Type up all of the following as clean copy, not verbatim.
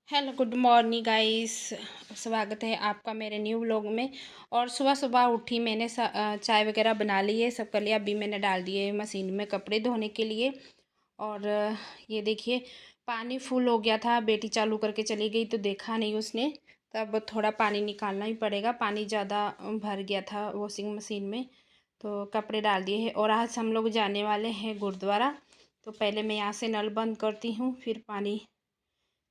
Hello good morning guys. स्वागत है आपका मेरे न्यू व्लॉग में। और सुबह सुबह उठी मैंने चाय वगैरह बना ली है, सब कर लिया। अभी मैंने डाल दिए मशीन में कपड़े धोने के लिए। और ये देखिए पानी फुल हो गया था, बेटी चालू करके चली गई तो देखा नहीं उसने। तो अब थोड़ा पानी निकालना ही पड़ेगा, पानी ज़्यादा भर गया था वॉशिंग मशीन में। तो कपड़े डाल दिए हैं और आज हम लोग जाने वाले हैं गुरुद्वारा। तो पहले मैं यहाँ से नल बंद करती हूँ, फिर पानी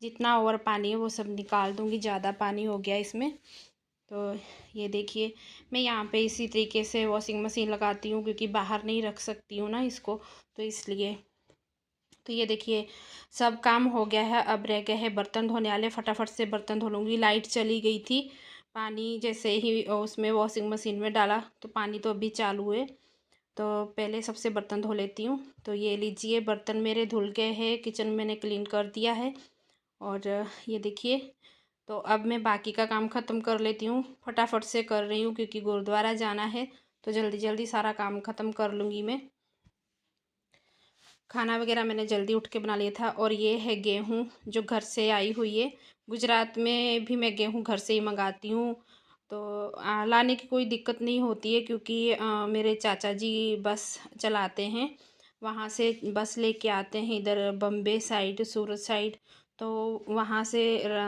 जितना ओवर पानी है वो सब निकाल दूँगी। ज़्यादा पानी हो गया इसमें। तो ये देखिए मैं यहाँ पे इसी तरीके से वॉशिंग मशीन लगाती हूँ, क्योंकि बाहर नहीं रख सकती हूँ ना इसको, तो इसलिए। तो ये देखिए सब काम हो गया है, अब रह गए हैं बर्तन धोने वाले। फटाफट से बर्तन धो लूँगी। लाइट चली गई थी, पानी जैसे ही उसमें वॉशिंग मशीन में डाला तो पानी तो अभी चालू है। तो पहले सबसे बर्तन धो लेती हूँ। तो ये लीजिए बर्तन मेरे धुल गए हैं, किचन मैंने क्लीन कर दिया है। और ये देखिए तो अब मैं बाकी का काम ख़त्म कर लेती हूँ। फटाफट से कर रही हूँ क्योंकि गुरुद्वारा जाना है, तो जल्दी जल्दी सारा काम ख़त्म कर लूँगी मैं। खाना वगैरह मैंने जल्दी उठ के बना लिया था। और ये है गेहूँ जो घर से आई हुई है। गुजरात में भी मैं गेहूँ घर से ही मंगाती हूँ, तो लाने की कोई दिक्कत नहीं होती है, क्योंकि मेरे चाचा जी बस चलाते हैं। वहाँ से बस लेके आते हैं इधर बम्बे साइड, सूरत साइड। तो वहाँ से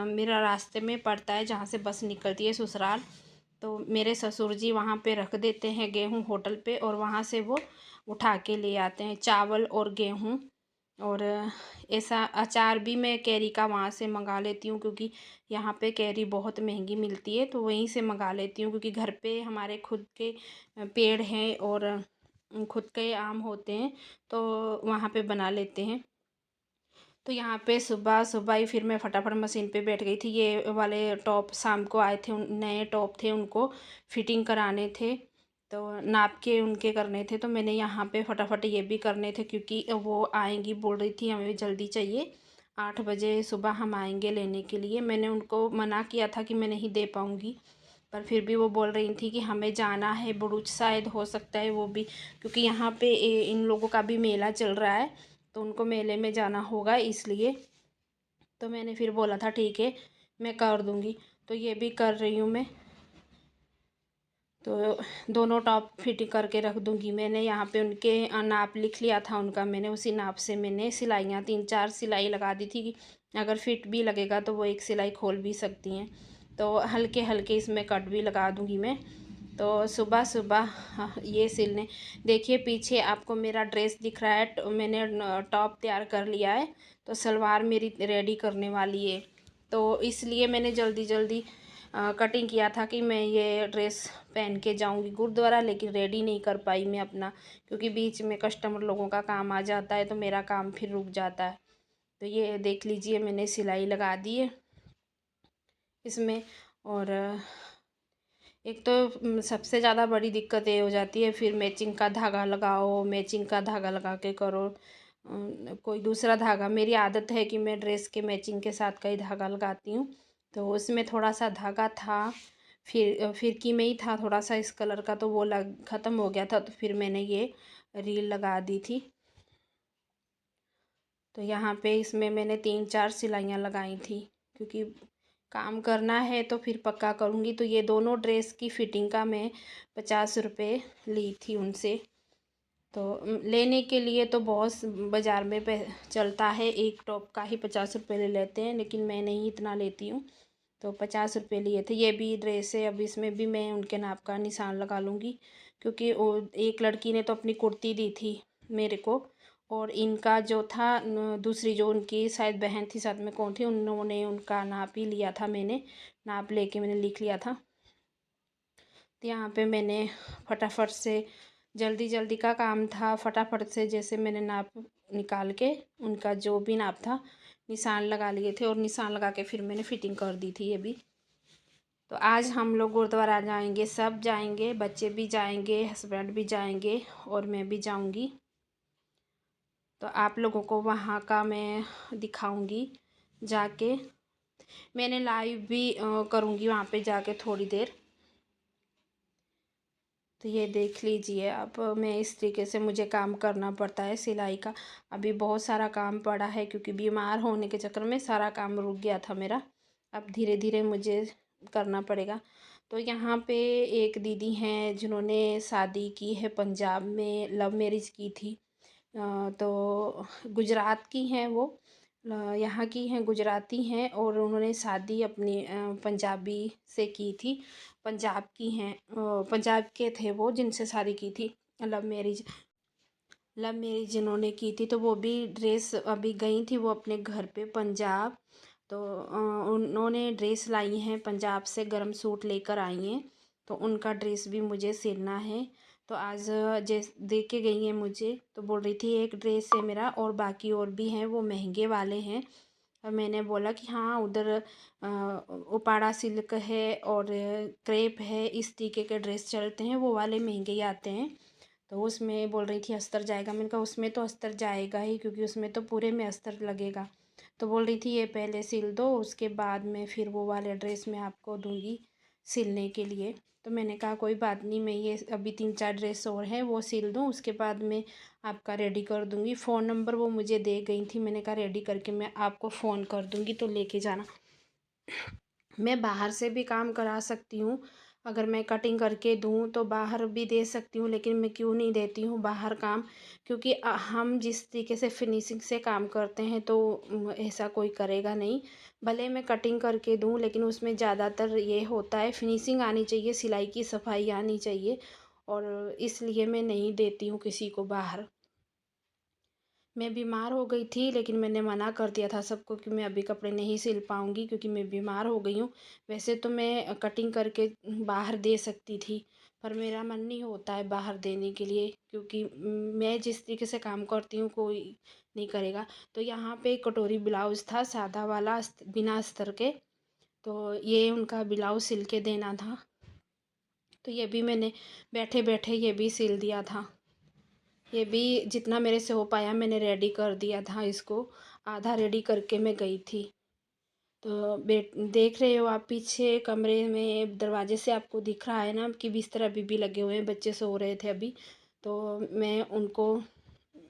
मेरा रास्ते में पड़ता है जहाँ से बस निकलती है ससुराल। तो मेरे ससुर जी वहाँ पे रख देते हैं गेहूँ होटल पे, और वहाँ से वो उठा के ले आते हैं चावल और गेहूँ। और ऐसा अचार भी मैं कैरी का वहाँ से मंगा लेती हूँ, क्योंकि यहाँ पे कैरी बहुत महंगी मिलती है, तो वहीं से मंगा लेती हूँ। क्योंकि घर पे हमारे खुद के पेड़ हैं और खुद के आम होते हैं, तो वहाँ पे बना लेते हैं। तो यहाँ पे सुबह सुबह ही फिर मैं फटाफट मशीन पे बैठ गई थी। ये वाले टॉप शाम को आए थे, नए टॉप थे, उनको फिटिंग कराने थे, तो नाप के उनके करने थे। तो मैंने यहाँ पे फटाफट ये भी करने थे, क्योंकि वो आएंगी, बोल रही थी हमें जल्दी चाहिए, 8 बजे सुबह हम आएंगे लेने के लिए। मैंने उनको मना किया था कि मैं नहीं दे पाऊँगी, पर फिर भी वो बोल रही थी कि हमें जाना है भरूच, शायद हो सकता है वो भी, क्योंकि यहाँ पे इन लोगों का भी मेला चल रहा है, तो उनको मेले में जाना होगा इसलिए। तो मैंने फिर बोला था ठीक है मैं कर दूँगी। तो ये भी कर रही हूँ मैं। तो दोनों टॉप फिटिंग करके रख दूँगी। मैंने यहाँ पे उनके नाप लिख लिया था उनका, मैंने उसी नाप से मैंने सिलाइयाँ 3-4 सिलाई लगा दी थी कि अगर फिट भी लगेगा तो वो एक सिलाई खोल भी सकती हैं। तो हल्के हल्के इसमें कट भी लगा दूँगी मैं। तो सुबह सुबह ये सिलने देखिए पीछे आपको मेरा ड्रेस दिख रहा है, मैंने टॉप तैयार कर लिया है, तो सलवार मेरी रेडी करने वाली है। तो इसलिए मैंने जल्दी जल्दी कटिंग किया था कि मैं ये ड्रेस पहन के जाऊंगी गुरुद्वारा, लेकिन रेडी नहीं कर पाई मैं अपना, क्योंकि बीच में कस्टमर लोगों का काम आ जाता है तो मेरा काम फिर रुक जाता है। तो ये देख लीजिए मैंने सिलाई लगा दी है इसमें। और एक तो सबसे ज़्यादा बड़ी दिक्कत ये हो जाती है, फिर मैचिंग का धागा लगाओ, मैचिंग का धागा लगा के करो। कोई दूसरा धागा, मेरी आदत है कि मैं ड्रेस के मैचिंग के साथ का ही धागा लगाती हूँ। तो उसमें थोड़ा सा धागा था, फिरकी में ही था थोड़ा सा इस कलर का, तो वो ख़त्म हो गया था, तो फिर मैंने ये रील लगा दी थी। तो यहाँ पे इसमें मैंने 3-4 सिलाइयाँ लगाई थी, क्योंकि काम करना है तो फिर पक्का करूँगी। तो ये दोनों ड्रेस की फ़िटिंग का मैं 50 रुपये ली थी उनसे। तो लेने के लिए तो बहुत बाज़ार में चलता है, एक टॉप का ही 50 रुपये ले लेते हैं, लेकिन मैं नहीं इतना लेती हूँ। तो 50 रुपये लिए थे। ये भी ड्रेस है, अब इसमें भी मैं उनके नाप का निशान लगा लूँगी, क्योंकि वो एक लड़की ने तो अपनी कुर्ती दी थी मेरे को, और इनका जो था दूसरी जो उनकी शायद बहन थी साथ में, कौन थी, उन्होंने उनका नाप ही लिया था। मैंने नाप लेके मैंने लिख लिया था। तो यहाँ पे मैंने फटाफट से जल्दी जल्दी का काम था, फटाफट से जैसे मैंने नाप निकाल के उनका जो भी नाप था निशान लगा लिए थे, और निशान लगा के फिर मैंने फिटिंग कर दी थी ये भी। तो आज हम लोग गुरुद्वारा जाएंगे, सब जाएंगे, बच्चे भी जाएंगे, हस्बैंड भी जाएंगे, और मैं भी जाऊंगी। तो आप लोगों को वहाँ का मैं दिखाऊंगी जाके। मैंने लाइव भी करूँगी वहाँ पे जाके थोड़ी देर। तो ये देख लीजिए, अब मैं इस तरीके से मुझे काम करना पड़ता है सिलाई का। अभी बहुत सारा काम पड़ा है क्योंकि बीमार होने के चक्कर में सारा काम रुक गया था मेरा। अब धीरे धीरे मुझे करना पड़ेगा। तो यहाँ पे एक दीदी हैं जिन्होंने शादी की है पंजाब में, लव मैरिज की थी। तो गुजरात की हैं वो, यहाँ की हैं, गुजराती हैं, और उन्होंने शादी अपनी पंजाबी से की थी। पंजाब की हैं, पंजाब के थे वो जिनसे शादी की थी। लव मैरिज लव मैरिज जिन्होंने की थी, तो वो भी ड्रेस अभी गई थी वो अपने घर पे पंजाब। तो उन्होंने ड्रेस लाई हैं पंजाब से, गर्म सूट लेकर आई हैं। तो उनका ड्रेस भी मुझे सिलना है। तो आज जैस दे के गई हैं मुझे, तो बोल रही थी एक ड्रेस है मेरा और बाकी और भी हैं, वो महंगे वाले हैं। और मैंने बोला कि हाँ, उधर उपाड़ा सिल्क है और क्रेप है, इस तरीके के ड्रेस चलते हैं, वो वाले महंगे ही आते हैं। तो उसमें बोल रही थी अस्तर जाएगा। मैंने कहा उसमें तो अस्तर जाएगा ही, क्योंकि उसमें तो पूरे में अस्तर लगेगा। तो बोल रही थी ये पहले सिल दो, उसके बाद में फिर वो वाले ड्रेस मैं आपको दूंगी सिलने के लिए। तो मैंने कहा कोई बात नहीं, मैं ये अभी 3-4 ड्रेस और हैं वो सिल दूँ, उसके बाद मैं आपका रेडी कर दूंगी। फ़ोन नंबर वो मुझे दे गई थी, मैंने कहा रेडी करके मैं आपको फ़ोन कर दूंगी, तो लेके जाना। मैं बाहर से भी काम करा सकती हूँ, अगर मैं कटिंग करके दूँ तो बाहर भी दे सकती हूँ, लेकिन मैं क्यों नहीं देती हूँ बाहर काम, क्योंकि हम जिस तरीके से फिनिशिंग से काम करते हैं तो ऐसा कोई करेगा नहीं। भले मैं कटिंग करके दूँ, लेकिन उसमें ज़्यादातर ये होता है फिनिशिंग आनी चाहिए, सिलाई की सफाई आनी चाहिए, और इसलिए मैं नहीं देती हूँ किसी को बाहर। मैं बीमार हो गई थी, लेकिन मैंने मना कर दिया था सबको कि मैं अभी कपड़े नहीं सिल पाऊँगी क्योंकि मैं बीमार हो गई हूँ। वैसे तो मैं कटिंग करके बाहर दे सकती थी, पर मेरा मन नहीं होता है बाहर देने के लिए, क्योंकि मैं जिस तरीके से काम करती हूँ कोई नहीं करेगा। तो यहाँ पे एक कटोरी ब्लाउज़ था सादा वाला, बिना अस्तर के, तो ये उनका ब्लाउज़ सिल के देना था। तो ये भी मैंने बैठे बैठे ये भी सिल दिया था। ये भी जितना मेरे से हो पाया मैंने रेडी कर दिया था इसको, आधा रेडी करके मैं गई थी। तो देख रहे हो आप पीछे कमरे में दरवाजे से आपको दिख रहा है ना कि बिस्तर अभी भी लगे हुए हैं, बच्चे सो रहे थे अभी। तो मैं उनको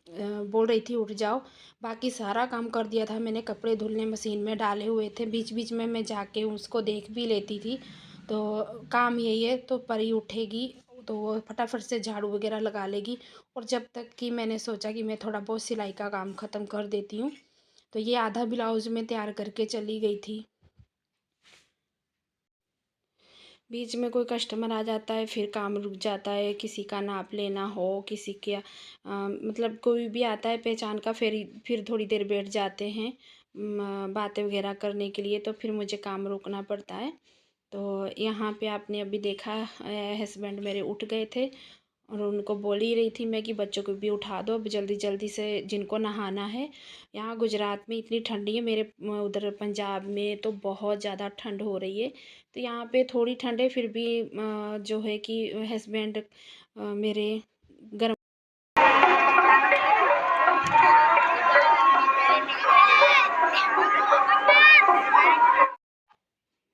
बोल रही थी उठ जाओ। बाकी सारा काम कर दिया था मैंने, कपड़े धुलने मशीन में डाले हुए थे, बीच बीच में मैं जाके उसको देख भी लेती थी। तो काम यही है, तो परी उठेगी तो वो फटाफट से झाड़ू वगैरह लगा लेगी, और जब तक कि मैंने सोचा कि मैं थोड़ा बहुत सिलाई का काम ख़त्म कर देती हूँ। तो ये आधा ब्लाउज़ मैं तैयार करके चली गई थी। बीच में कोई कस्टमर आ जाता है, फिर काम रुक जाता है, किसी का नाप लेना हो, किसी के मतलब कोई भी आता है पहचान का, फिर थोड़ी देर बैठ जाते हैं बातें वगैरह करने के लिए, तो फिर मुझे काम रोकना पड़ता है। तो यहाँ पे आपने अभी देखा हस्बैंड मेरे उठ गए थे, और उनको बोल ही रही थी मैं कि बच्चों को भी उठा दो अब जल्दी जल्दी से, जिनको नहाना है। यहाँ गुजरात में इतनी ठंडी है, मेरे उधर पंजाब में तो बहुत ज़्यादा ठंड हो रही है। तो यहाँ पे थोड़ी ठंड है, फिर भी जो है कि हस्बैंड मेरे गर्म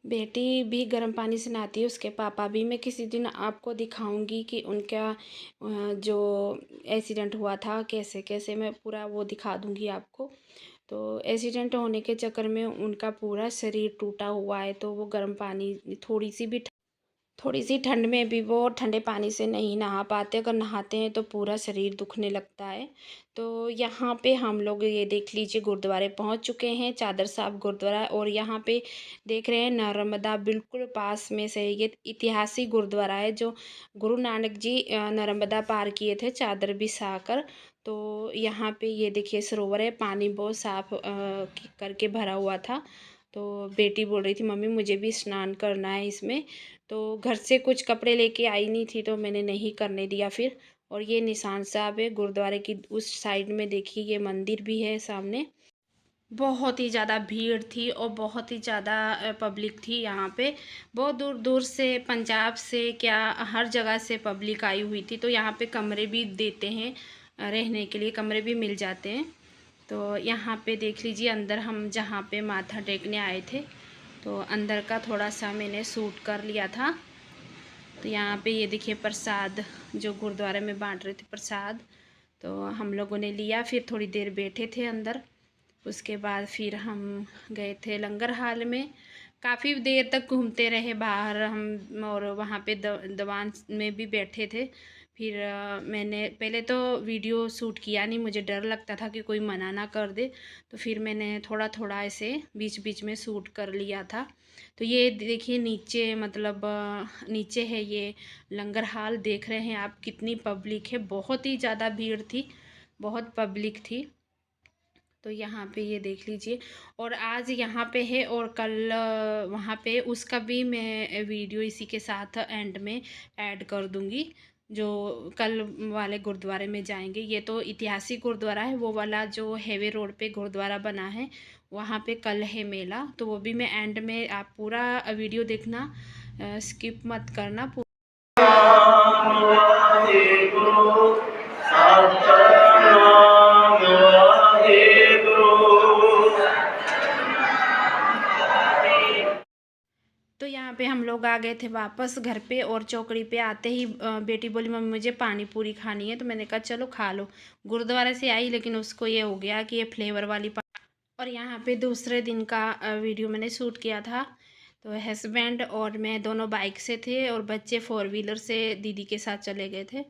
बेटी भी गर्म पानी से नहाती है, उसके पापा भी। मैं किसी दिन आपको दिखाऊंगी कि उनका जो एक्सीडेंट हुआ था कैसे कैसे, मैं पूरा वो दिखा दूंगी आपको। तो एक्सीडेंट होने के चक्कर में उनका पूरा शरीर टूटा हुआ है, तो वो गर्म पानी थोड़ी सी ठंड में भी वो ठंडे पानी से नहीं नहा पाते, अगर नहाते हैं तो पूरा शरीर दुखने लगता है। तो यहाँ पे हम लोग ये देख लीजिए गुरुद्वारे पहुँच चुके हैं, चादर साहब गुरुद्वारा, और यहाँ पे देख रहे हैं नर्मदा बिल्कुल पास में से। ये ऐतिहासिक गुरुद्वारा है, जो गुरु नानक जी नर्मदा पार किए थे चादर बिछाकर। तो यहाँ पे ये देखिए सरोवर है, पानी बहुत साफ करके भरा हुआ था। तो बेटी बोल रही थी मम्मी मुझे भी स्नान करना है इसमें। तो घर से कुछ कपड़े लेके आई नहीं थी, तो मैंने नहीं करने दिया फिर। और ये निशान साहब है गुरुद्वारे की उस साइड में, देखिए ये मंदिर भी है सामने। बहुत ही ज़्यादा भीड़ थी और बहुत ही ज़्यादा पब्लिक थी यहाँ पे। बहुत दूर दूर से, पंजाब से क्या, हर जगह से पब्लिक आई हुई थी। तो यहाँ पे कमरे भी देते हैं, रहने के लिए कमरे भी मिल जाते हैं। तो यहाँ पे देख लीजिए अंदर हम जहाँ पे माथा टेकने आए थे, तो अंदर का थोड़ा सा मैंने शूट कर लिया था। तो यहाँ पे ये देखिए प्रसाद जो गुरुद्वारे में बांट रहे थे प्रसाद, तो हम लोगों ने लिया। फिर थोड़ी देर बैठे थे अंदर, उसके बाद फिर हम गए थे लंगर हाल में। काफ़ी देर तक घूमते रहे बाहर हम, और वहाँ पे दीवान में भी बैठे थे। फिर मैंने पहले तो वीडियो शूट किया नहीं, मुझे डर लगता था कि कोई मना ना कर दे, तो फिर मैंने थोड़ा थोड़ा ऐसे बीच बीच में शूट कर लिया था। तो ये देखिए नीचे, मतलब नीचे है ये लंगर हाल, देख रहे हैं आप कितनी पब्लिक है, बहुत ही ज़्यादा भीड़ थी, बहुत पब्लिक थी। तो यहाँ पे ये देख लीजिए, और आज यहाँ पे है और कल वहाँ पे, उसका भी मैं वीडियो इसी के साथ एंड में ऐड कर दूँगी। जो कल वाले गुरुद्वारे में जाएंगे, ये तो ऐतिहासिक गुरुद्वारा है, वो वाला जो हैवे रोड पे गुरुद्वारा बना है वहाँ पे कल है मेला। तो वो भी मैं एंड में, आप पूरा वीडियो देखना, स्किप मत करना। तो यहाँ पे हम लोग आ गए थे वापस घर पे, और चौकड़ी पे आते ही बेटी बोली मम्मी मुझे पानी पूरी खानी है, तो मैंने कहा चलो खा लो। गुरुद्वारे से आई, लेकिन उसको ये हो गया कि ये फ्लेवर वाली और यहाँ पे दूसरे दिन का वीडियो मैंने शूट किया था। तो हस्बैंड और मैं दोनों बाइक से थे, और बच्चे फोर व्हीलर से दीदी के साथ चले गए थे।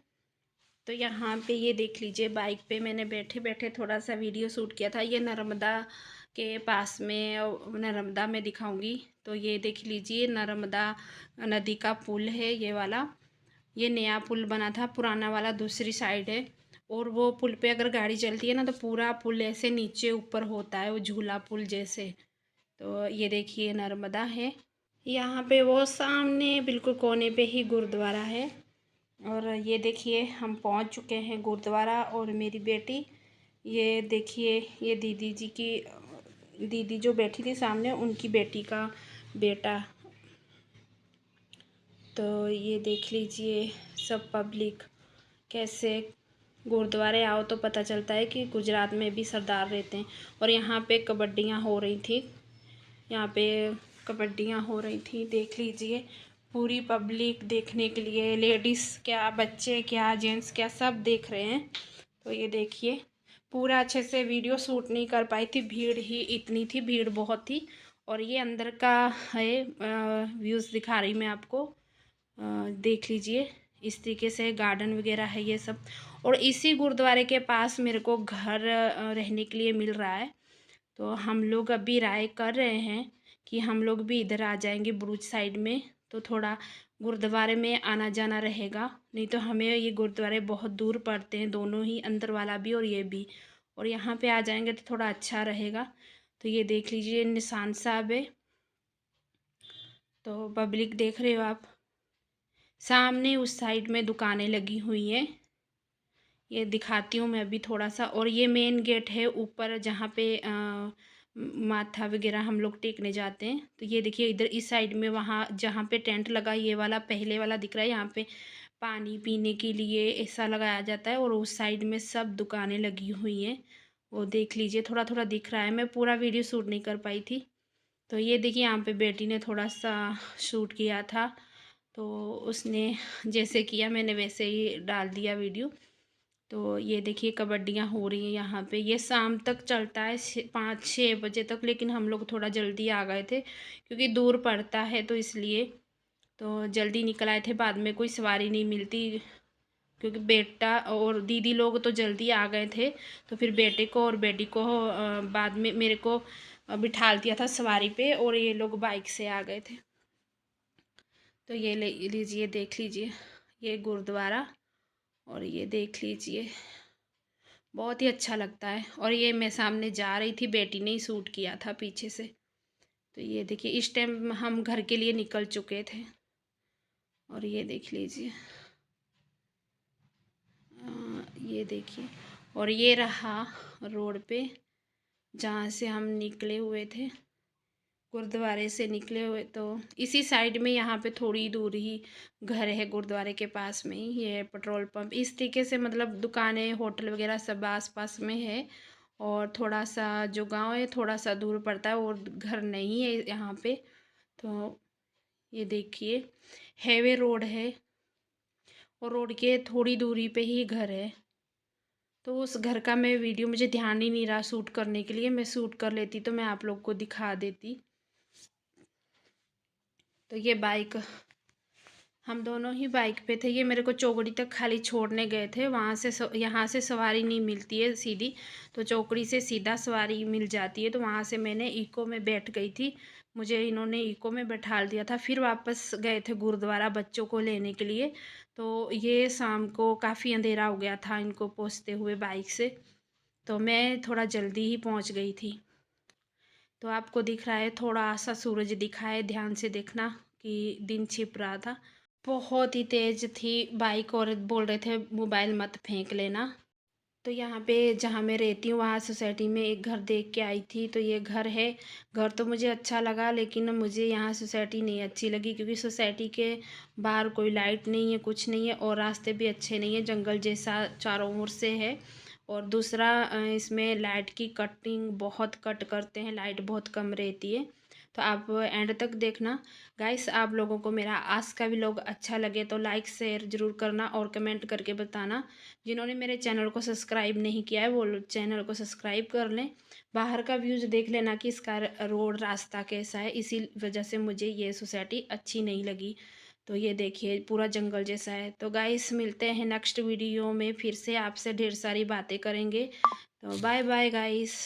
तो यहाँ पे ये देख लीजिए, बाइक पे मैंने बैठे बैठे थोड़ा सा वीडियो शूट किया था। ये नर्मदा के पास में, नर्मदा में दिखाऊंगी। तो ये देख लीजिए, नर्मदा नदी का पुल है ये वाला। ये नया पुल बना था, पुराना वाला दूसरी साइड है। और वो पुल पे अगर गाड़ी चलती है ना, तो पूरा पुल ऐसे नीचे ऊपर होता है, वो झूला पुल जैसे। तो ये देखिए नर्मदा है यहाँ पे, वो सामने बिल्कुल कोने पे ही गुरुद्वारा है। और ये देखिए हम पहुँच चुके हैं गुरुद्वारा, और मेरी बेटी, ये देखिए ये दीदी जी की, दीदी जो बैठी थी सामने, उनकी बेटी का बेटा। तो ये देख लीजिए सब पब्लिक कैसे, गुरुद्वारे आओ तो पता चलता है कि गुजरात में भी सरदार रहते हैं। और यहाँ पे कबड्डियाँ हो रही थी, यहाँ पे कबड्डियाँ हो रही थी, देख लीजिए पूरी पब्लिक देखने के लिए, लेडीज़ क्या, बच्चे क्या, जेंट्स क्या, सब देख रहे हैं। तो ये देखिए, पूरा अच्छे से वीडियो शूट नहीं कर पाई थी, भीड़ ही इतनी थी, भीड़ बहुत थी। और ये अंदर का है, व्यूज़ दिखा रही मैं आपको, देख लीजिए इस तरीके से गार्डन वगैरह है ये सब। और इसी गुरुद्वारे के पास मेरे को घर रहने के लिए मिल रहा है। तो हम लोग अभी राय कर रहे हैं कि हम लोग भी इधर आ जाएंगे बुरुज साइड में, तो थोड़ा गुरुद्वारे में आना जाना रहेगा। नहीं तो हमें ये गुरुद्वारे बहुत दूर पड़ते हैं, दोनों ही, अंदर वाला भी और ये भी। और यहाँ पे आ जाएंगे तो थोड़ा अच्छा रहेगा। तो ये देख लीजिए निशान साहब है, तो पब्लिक देख रहे हो आप, सामने उस साइड में दुकानें लगी हुई हैं। ये दिखाती हूँ मैं अभी थोड़ा सा। और ये मेन गेट है ऊपर, जहाँ पे माथा वगैरह हम लोग टेकने जाते हैं। तो ये देखिए इधर इस साइड में, वहाँ जहाँ पे टेंट लगा, ये वाला पहले वाला दिख रहा है, यहाँ पे पानी पीने के लिए ऐसा लगाया जाता है। और उस साइड में सब दुकानें लगी हुई हैं, वो देख लीजिए, थोड़ा थोड़ा दिख रहा है, मैं पूरा वीडियो शूट नहीं कर पाई थी। तो ये देखिए यहाँ पे बेटी ने थोड़ा सा शूट किया था, तो उसने जैसे किया मैंने वैसे ही डाल दिया वीडियो। तो ये देखिए कबड्डियाँ हो रही हैं यहाँ पे, ये शाम तक चलता है 5-6 बजे तक, लेकिन हम लोग थोड़ा जल्दी आ गए थे क्योंकि दूर पड़ता है, तो इसलिए तो जल्दी निकल आए थे। बाद में कोई सवारी नहीं मिलती, क्योंकि बेटा और दीदी लोग तो जल्दी आ गए थे, तो फिर बेटे को और बेटी को बाद में मेरे को बिठा दिया था सवारी पे, और ये लोग बाइक से आ गए थे। तो ये ले लीजिए, देख लीजिए ये गुरुद्वारा, और ये देख लीजिए बहुत ही अच्छा लगता है। और ये मैं सामने जा रही थी, बेटी ने ही शूट किया था पीछे से। तो ये देखिए इस टाइम हम घर के लिए निकल चुके थे, और ये देख लीजिए, ये देखिए, और ये रहा रोड पे जहाँ से हम निकले हुए थे, गुरुद्वारे से निकले हुए। तो इसी साइड में यहाँ पे थोड़ी दूर ही घर है, गुरुद्वारे के पास में ही ये पेट्रोल पंप, इस तरीके से, मतलब दुकानें होटल वगैरह सब आस पास में है। और थोड़ा सा जो गांव है थोड़ा सा दूर पड़ता है, और घर नहीं है यहाँ पे। तो ये देखिए हैवे रोड है, और रोड के थोड़ी दूरी पे ही घर है। तो उस घर का मैं वीडियो, मुझे ध्यान ही नहीं रहा शूट करने के लिए, मैं शूट कर लेती तो मैं आप लोग को दिखा देती। तो ये बाइक, हम दोनों ही बाइक पे थे। ये मेरे को चौकड़ी तक खाली छोड़ने गए थे, वहाँ से यहाँ से सवारी नहीं मिलती है सीधी, तो चौकड़ी से सीधा सवारी मिल जाती है। तो वहाँ से मैंने इको में बैठ गई थी, मुझे इन्होंने इको में बैठा दिया था। फिर वापस गए थे गुरुद्वारा बच्चों को लेने के लिए। तो ये शाम को काफ़ी अंधेरा हो गया था इनको पहुँचते हुए बाइक से, तो मैं थोड़ा जल्दी ही पहुँच गई थी। तो आपको दिख रहा है थोड़ा सा सूरज दिखा है, ध्यान से देखना कि दिन छिप रहा था। बहुत ही तेज़ थी बाइक और बोल रहे थे मोबाइल मत फेंक लेना। तो यहाँ पे जहाँ मैं रहती हूँ वहाँ सोसाइटी में एक घर देख के आई थी, तो ये घर है। घर तो मुझे अच्छा लगा, लेकिन मुझे यहाँ सोसाइटी नहीं अच्छी लगी, क्योंकि सोसाइटी के बाहर कोई लाइट नहीं है, कुछ नहीं है, और रास्ते भी अच्छे नहीं है, जंगल जैसा चारों ओर से है। और दूसरा इसमें लाइट की कटिंग बहुत कट करते हैं, लाइट बहुत कम रहती है। तो आप एंड तक देखना गाइस। आप लोगों को मेरा आज का व्लॉग अच्छा लगे तो लाइक शेयर ज़रूर करना और कमेंट करके बताना। जिन्होंने मेरे चैनल को सब्सक्राइब नहीं किया है वो लोग चैनल को सब्सक्राइब कर लें। बाहर का व्यूज़ देख लेना कि इसका रोड रास्ता कैसा है, इसी वजह से मुझे ये सोसाइटी अच्छी नहीं लगी। तो ये देखिए पूरा जंगल जैसा है। तो गाइस मिलते हैं नेक्स्ट वीडियो में, फिर से आपसे ढेर सारी बातें करेंगे। तो बाय बाय गाइस।